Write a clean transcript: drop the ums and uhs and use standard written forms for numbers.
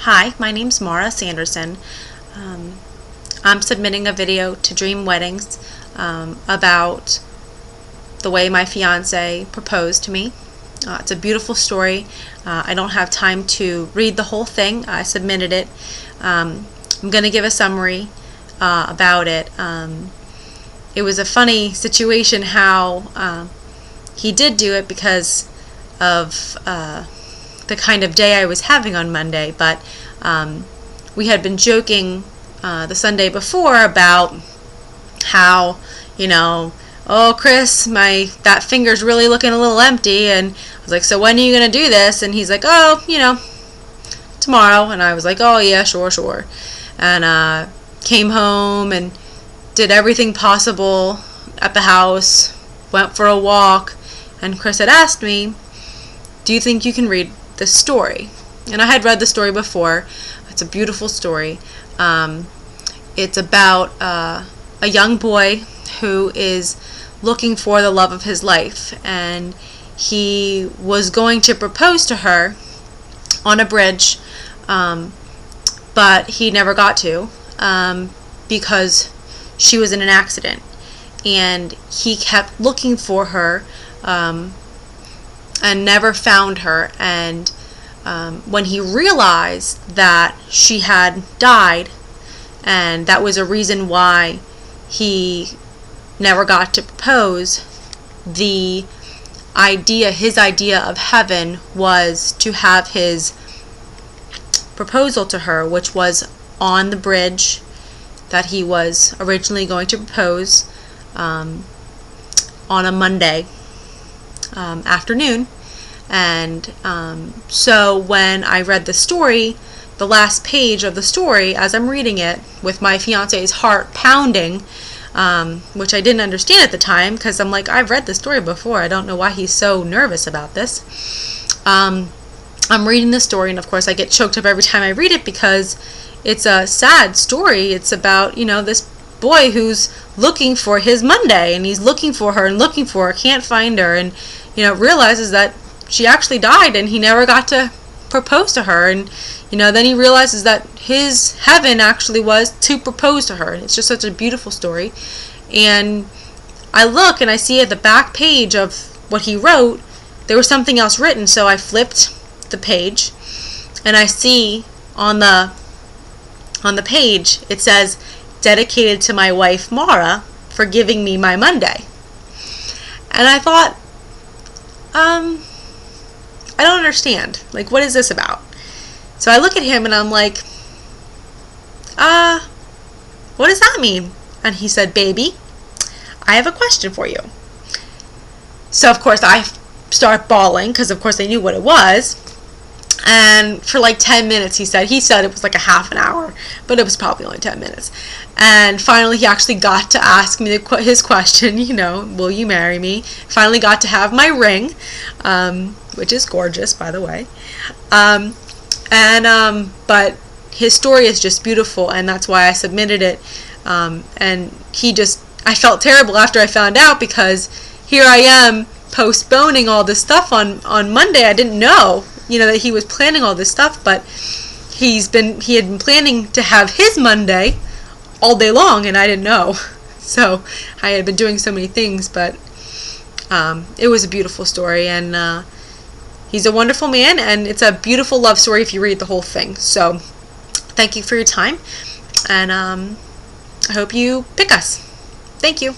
Hi, my name's Mara Sanderson. I'm submitting a video to Dream Weddings about the way my fiance proposed to me. It's a beautiful story. I don't have time to read the whole thing. I submitted it. I'm going to give a summary about it. It was a funny situation how he did do it because of the kind of day I was having on Monday, but we had been joking the Sunday before about how, oh, Chris, that finger's really looking a little empty, and I was like, so when are you going to do this? And he's like, oh, tomorrow. And I was like, oh yeah, sure. And came home and did everything possible at the house, went for a walk, and Chris had asked me, do you think you can read this story? And I had read the story before. It's a beautiful story. It's about a young boy who is looking for the love of his life, and he was going to propose to her on a bridge, but he never got to because she was in an accident, and he kept looking for her and never found her. And when he realized that she had died, and that was a reason why he never got to propose, his idea of heaven was to have his proposal to her, which was on the bridge that he was originally going to propose on a Monday afternoon. And so when I read the story, the last page of the story, as I'm reading it with my fiance's heart pounding, which I didn't understand at the time because I'm like, I've read the story before. I don't know why he's so nervous about this. I'm reading the story, and of course I get choked up every time I read it because it's a sad story. It's about, this boy who's looking for his Monday, and he's looking for her and looking for her, can't find her, and realizes that she actually died and he never got to propose to her. And then he realizes that his heaven actually was to propose to her. It's just such a beautiful story. And I look and I see at the back page of what he wrote, there was something else written. So I flipped the page, and I see on the page it says, dedicated to my wife Mara for giving me my Monday. And I thought, I don't understand. Like, what is this about? So I look at him and I'm like, what does that mean? And he said, baby, I have a question for you. So of course I start bawling because of course I knew what it was. And for like 10 minutes he said it was like a half an hour, but it was probably only 10 minutes. And finally he actually got to ask me his question, will you marry me? Finally got to have my ring, which is gorgeous, by the way. But his story is just beautiful, and that's why I submitted it. And I felt terrible after I found out, because here I am postponing all this stuff on Monday. I didn't know, that he was planning all this stuff, but he had been planning to have his Monday all day long, and I didn't know. So I had been doing so many things, but it was a beautiful story, and he's a wonderful man, and it's a beautiful love story if you read the whole thing. So thank you for your time, and I hope you pick us. Thank you.